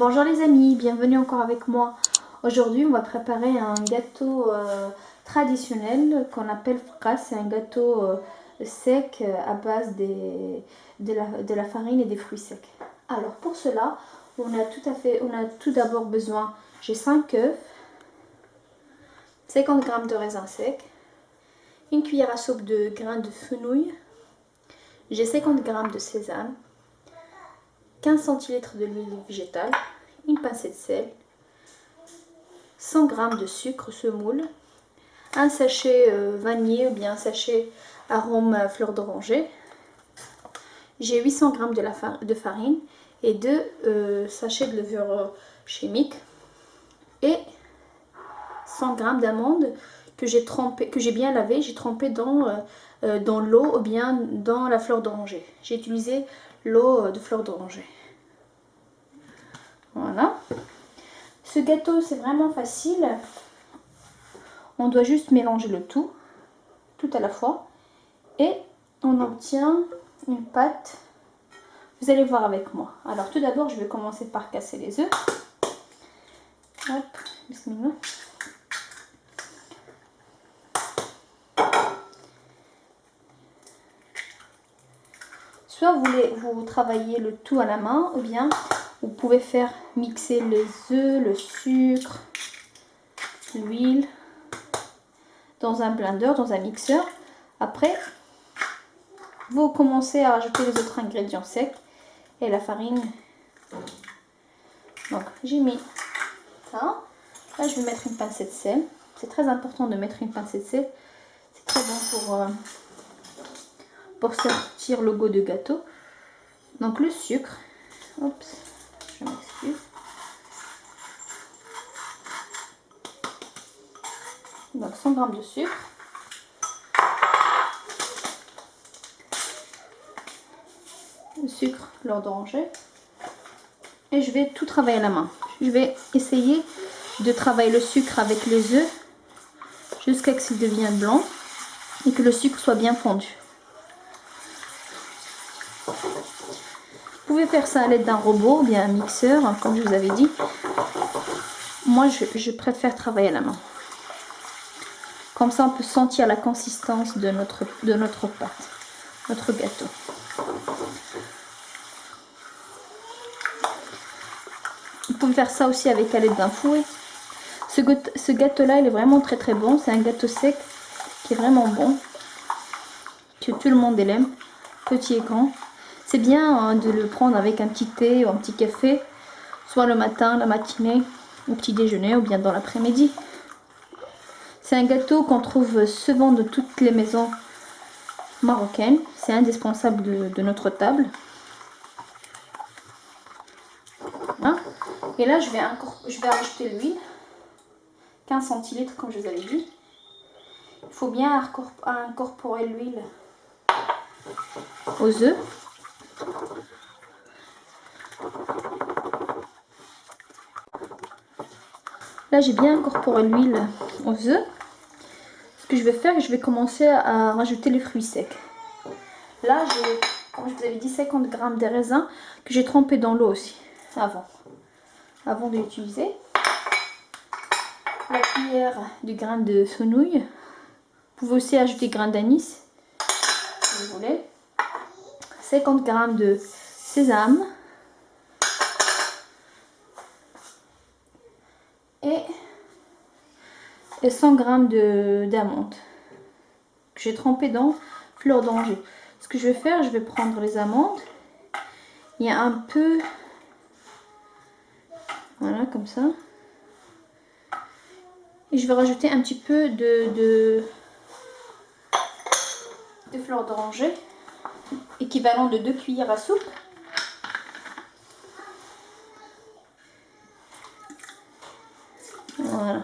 Bonjour les amis, bienvenue encore avec moi. Aujourd'hui on va préparer un gâteau traditionnel qu'on appelle fras. C'est un gâteau sec à base de la farine et des fruits secs. Alors pour cela, on a tout d'abord besoin, j'ai 5 œufs, 50 g de raisins secs, une cuillère à soupe de grains de fenouil, j'ai 50 g de sésame, 15 centilitres de l'huile végétale, une pincée de sel, 100 g de sucre semoule, un sachet vanille ou bien un sachet arôme fleur d'oranger. J'ai 800 g de farine et 2 sachets de levure chimique et 100 g d'amandes que j'ai bien lavé, j'ai trempé dans l'eau ou bien dans la fleur d'oranger. J'ai utilisé l'eau de fleur d'oranger. Voilà. Ce gâteau, c'est vraiment facile. On doit juste mélanger le tout à la fois. Et on obtient une pâte. Vous allez voir avec moi. Alors tout d'abord, je vais commencer par casser les œufs. Hop, bismillah. Soit vous travaillez le tout à la main, ou bien vous pouvez faire mixer les œufs, le sucre, l'huile dans un blender, dans un mixeur. Après, vous commencez à rajouter les autres ingrédients secs et la farine. Donc j'ai mis ça. Là, je vais mettre une pincée de sel. C'est très important de mettre une pincée de sel. C'est très bon pour sortir le goût de gâteau. Donc le sucre. Oups, je m'excuse. Donc 100 g de sucre. Le sucre, l'eau d'oranger. Et je vais tout travailler à la main. Je vais essayer de travailler le sucre avec les œufs jusqu'à ce qu'il devienne blanc et que le sucre soit bien fondu. Vous pouvez faire ça à l'aide d'un robot ou bien un mixeur, hein, comme je vous avais dit. Moi, je préfère travailler à la main. Comme ça, on peut sentir la consistance de notre pâte, notre gâteau. Vous pouvez faire ça aussi avec à l'aide d'un fouet. Ce gâteau-là, il est vraiment très très bon. C'est un gâteau sec qui est vraiment bon, que tout le monde aime, petit et grand. C'est bien de le prendre avec un petit thé ou un petit café, soit le matin, la matinée, au petit déjeuner ou bien dans l'après-midi. C'est un gâteau qu'on trouve souvent dans toutes les maisons marocaines. C'est indispensable de notre table. Hein? Et là, je vais rajouter l'huile. 15 centilitres comme je vous avais dit. Il faut bien incorporer l'huile aux œufs. Là, j'ai bien incorporé l'huile aux œufs. Ce que je vais faire, je vais commencer à rajouter les fruits secs. Là, j'ai, comme je vous avais dit, 50 g de raisins que j'ai trempé dans l'eau aussi, avant de l'utiliser. La cuillère du grain de fenouil. Vous pouvez aussi ajouter grain d'anis, si vous voulez. 50 g de sésame. Et 100 g d'amandes que j'ai trempé dans fleur d'oranger. Ce que je vais faire, je vais prendre les amandes. Il y a un peu, voilà, comme ça. Et je vais rajouter un petit peu de fleur d'oranger, équivalent de 2 cuillères à soupe. Voilà.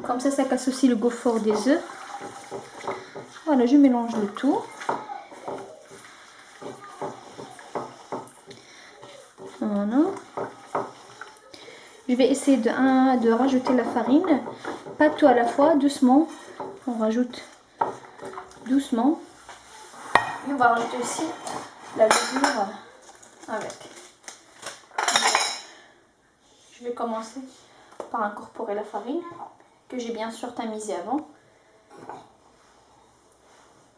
Comme ça casse aussi le goût fort des œufs. Voilà, je mélange le tout. Voilà. Je vais essayer de rajouter la farine. Pas tout à la fois, doucement. On rajoute doucement. Et on va rajouter aussi la levure avec. Je vais commencer par incorporer la farine que j'ai bien sûr tamisée avant.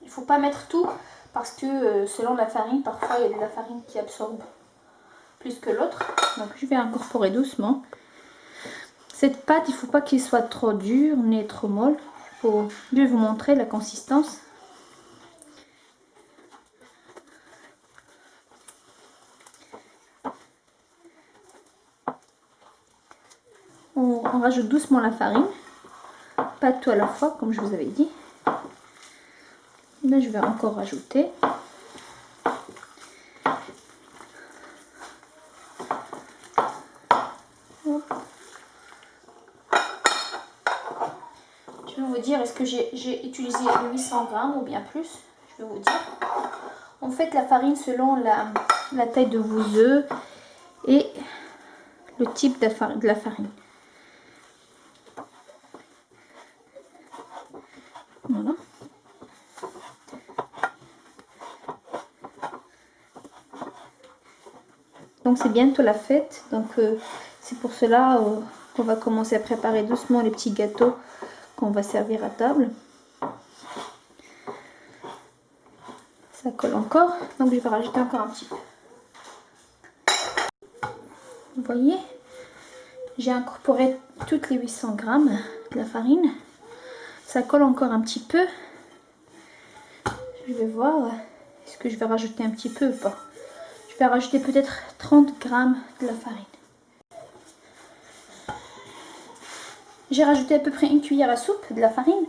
Il ne faut pas mettre tout parce que selon la farine, parfois il y a de la farine qui absorbe plus que l'autre. Donc je vais incorporer doucement. Cette pâte, il ne faut pas qu'elle soit trop dure ni trop molle. Je vais vous montrer la consistance. On rajoute doucement la farine, pas tout à la fois comme je vous avais dit. Là je vais encore rajouter. Je vais vous dire, est-ce que j'ai utilisé 800 grammes ou bien plus? Je vais vous dire. On fait la farine selon la taille de vos œufs et le type de la farine. Voilà. Donc c'est bientôt la fête, donc c'est pour cela qu'on va commencer à préparer doucement les petits gâteaux qu'on va servir à table. Ça colle encore, donc je vais rajouter encore un petit peu. Vous voyez, j'ai incorporé toutes les 800 grammes de la farine. Ça colle encore un petit peu. Je vais voir, est-ce que je vais rajouter un petit peu ou pas. Je vais rajouter peut-être 30 grammes de la farine. J'ai rajouté à peu près une cuillère à soupe de la farine.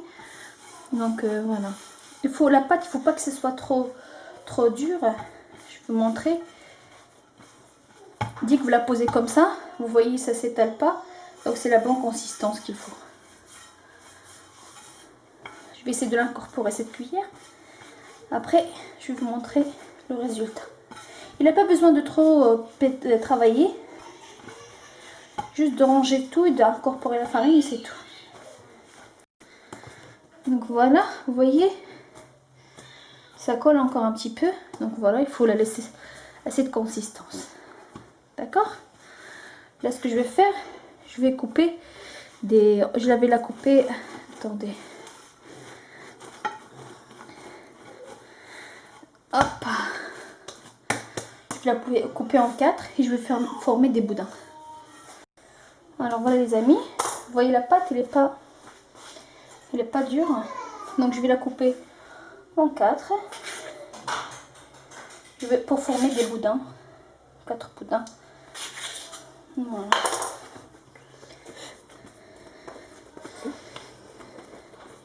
Donc voilà. La pâte, il ne faut pas que ce soit trop dur. Je vais vous montrer. Dès que vous la posez comme ça, vous voyez, ça ne s'étale pas. Donc c'est la bonne consistance qu'il faut. Je vais essayer de l'incorporer cette cuillère. Après, je vais vous montrer le résultat. Il n'a pas besoin de trop travailler. Juste de ranger tout et d'incorporer la farine et c'est tout. Donc voilà, vous voyez, ça colle encore un petit peu. Donc voilà, il faut la laisser à cette consistance. D'accord? Là, ce que je vais faire, je vais couper des... Je l'avais la couper... Attendez. Hop. Je vais la couper en 4 et je vais former des boudins. Alors voilà les amis, vous voyez la pâte, elle est pas dure. Donc je vais la couper en 4. Pour former des boudins. 4 boudins. Voilà.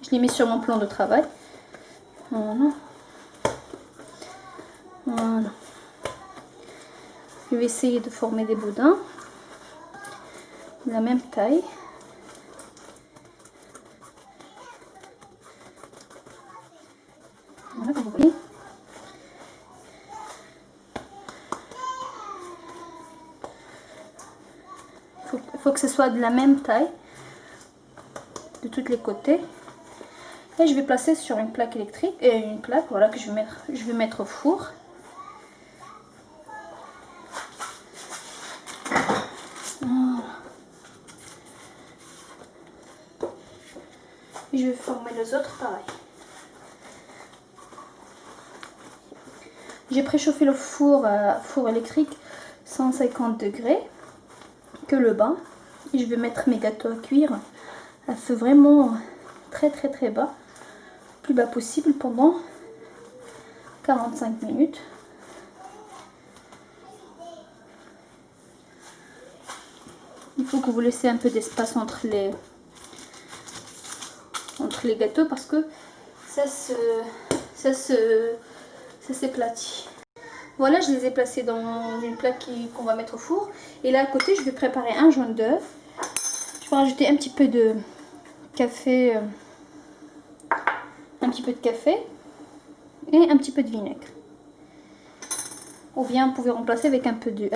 Je les mets sur mon plan de travail. Voilà. Voilà. Je vais essayer de former des boudins de la même taille. Voilà, vous voyez. Il faut que ce soit de la même taille de tous les côtés. Et je vais placer sur une plaque électrique et une plaque, voilà, que je vais mettre au four. Voilà. Et je vais former les autres pareil. J'ai préchauffé le four électrique 150 degrés, que le bas. Et je vais mettre mes gâteaux à cuire à feu vraiment très bas, plus bas possible pendant 45 minutes. Il faut que vous laissez un peu d'espace entre les gâteaux parce que ça s'éplatit. Voilà, je les ai placés dans une plaque qu'on va mettre au four. Et là à côté, je vais préparer un jaune d'œuf. Je vais rajouter un petit peu de café, et un petit peu de vinaigre. Ou bien vous pouvez remplacer avec un peu de lait.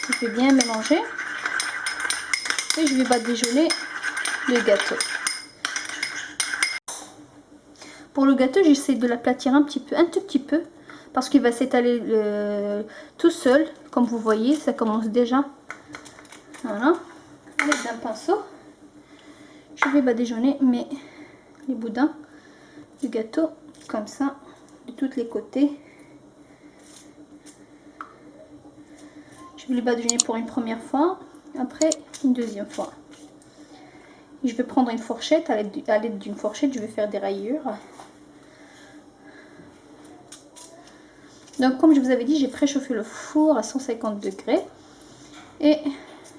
Je vais bien mélanger et je vais badigeonner le gâteau. Pour le gâteau, j'essaie de l'aplatir un tout petit peu, parce qu'il va s'étaler tout seul. Comme vous voyez, ça commence déjà. Voilà. Avec un pinceau, je vais badigeonner les boudins du gâteau comme ça, de tous les côtés. Je vais les badigeonner pour une première fois, après une deuxième fois. Je vais prendre une fourchette, à l'aide d'une fourchette, je vais faire des rayures. Donc comme je vous avais dit, j'ai préchauffé le four à 150 degrés. Et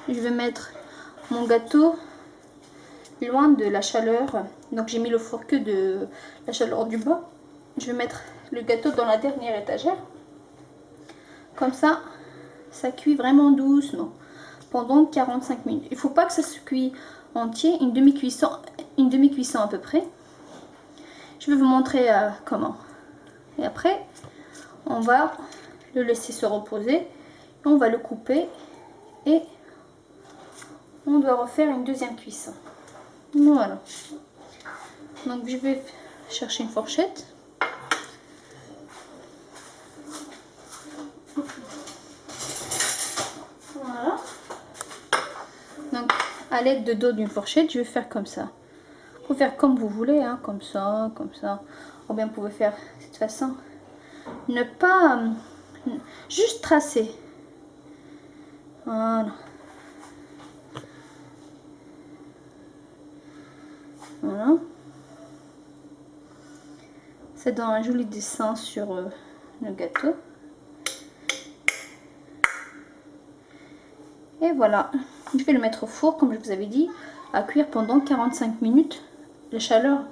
je vais mettre mon gâteau loin de la chaleur. Donc j'ai mis le four que de la chaleur du bas. Je vais mettre le gâteau dans la dernière étagère. Comme ça, ça cuit vraiment doucement pendant 45 minutes. Il ne faut pas que ça se cuise entier, une demi-cuisson à peu près. Je vais vous montrer comment. Et après, on va le laisser se reposer. On va le couper et on doit refaire une deuxième cuisson. Voilà. Donc je vais chercher une fourchette. Voilà. Donc à l'aide de dos d'une fourchette, je vais faire comme ça. Vous pouvez faire comme vous voulez, hein, comme ça. Ou bien vous pouvez faire de cette façon. Ne pas juste tracer. Voilà. Voilà. Ça donne un joli dessin sur le gâteau. Et voilà. Je vais le mettre au four, comme je vous avais dit, à cuire pendant 45 minutes. La chaleur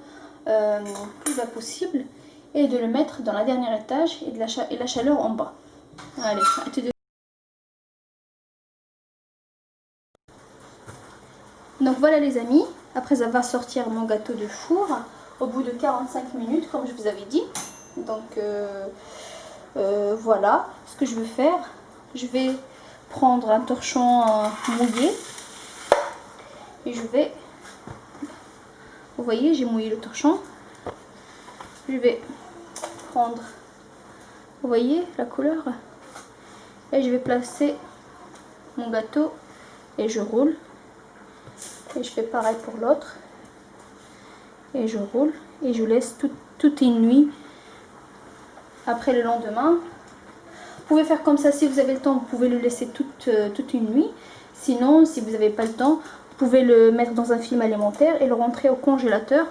plus bas possible. Et de le mettre dans la dernière étage et la chaleur en bas. Allez, donc voilà les amis, après avoir sorti mon gâteau du four, au bout de 45 minutes, comme je vous avais dit. Donc voilà ce que je vais faire. Je vais prendre un torchon mouillé et je vais, vous voyez, j'ai mouillé le torchon. Je vais prendre, vous voyez la couleur, et je vais placer mon gâteau et je roule. Et je fais pareil pour l'autre. Et je roule et je laisse toute une nuit. Après le lendemain, vous pouvez faire comme ça si vous avez le temps, vous pouvez le laisser toute une nuit. Sinon, si vous n'avez pas le temps, vous pouvez le mettre dans un film alimentaire et le rentrer au congélateur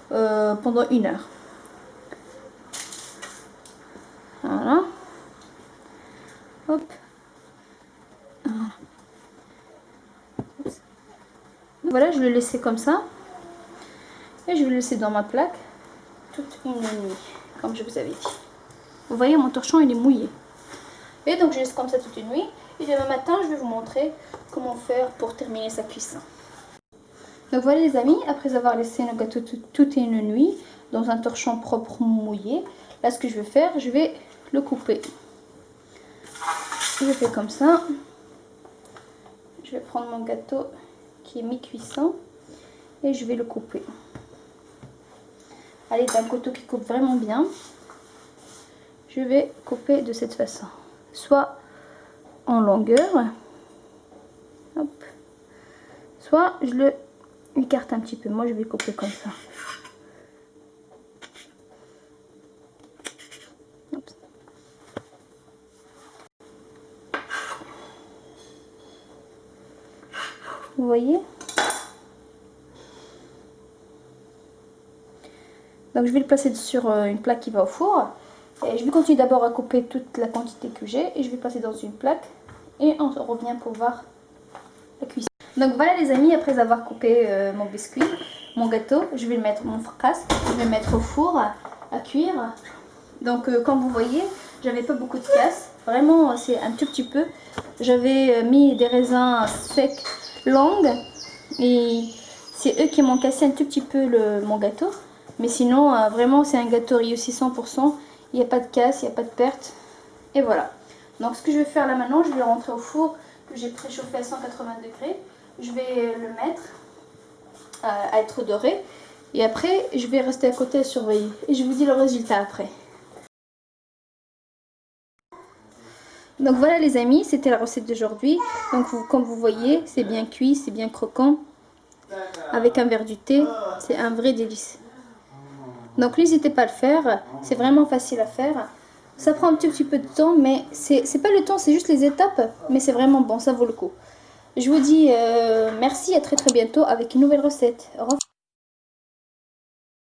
pendant 1 heure. Voilà. Hop. Voilà, je le laissais comme ça. Et je vais le laisser dans ma plaque toute une nuit, comme je vous avais dit. Vous voyez, mon torchon, il est mouillé. Et donc, je laisse comme ça toute une nuit. Et demain matin, je vais vous montrer comment faire pour terminer sa cuisson. Donc voilà les amis, après avoir laissé nos gâteaux toute une nuit dans un torchon propre mouillé, là ce que je vais faire, je vais le couper. Je fais comme ça. Je vais prendre mon gâteau qui est mi-cuisson et je vais le couper. Allez, d'un couteau qui coupe vraiment bien. Je vais couper de cette façon. Soit en longueur. Hop. Soit je le écarte un petit peu. Moi, je vais couper comme ça. Hop. Vous voyez? Donc je vais le placer sur une plaque qui va au four. Et je vais continuer d'abord à couper toute la quantité que j'ai. Et je vais passer dans une plaque. Et on revient pour voir la cuisson. Donc voilà les amis, après avoir coupé mon biscuit, mon gâteau, je vais le mettre, mon fracasse, je vais le mettre au four à cuire. Donc comme vous voyez, j'avais pas beaucoup de casse. Vraiment, c'est un tout petit peu. J'avais mis des raisins secs longs. Et c'est eux qui m'ont cassé un tout petit peu mon gâteau. Mais sinon, vraiment, c'est un gâteau réussi 100%. Il n'y a pas de casse, il n'y a pas de perte. Et voilà. Donc, ce que je vais faire là maintenant, je vais le rentrer au four que j'ai préchauffé à 180 degrés. Je vais le mettre à être doré. Et après, je vais rester à côté à surveiller. Et je vous dis le résultat après. Donc voilà les amis, c'était la recette d'aujourd'hui. Donc comme vous voyez, c'est bien cuit, c'est bien croquant. Avec un verre du thé, c'est un vrai délice. Donc n'hésitez pas à le faire, c'est vraiment facile à faire. Ça prend un petit peu de temps, mais c'est pas le temps, c'est juste les étapes. Mais c'est vraiment bon, ça vaut le coup. Je vous dis merci, à très bientôt avec une nouvelle recette. Au revoir.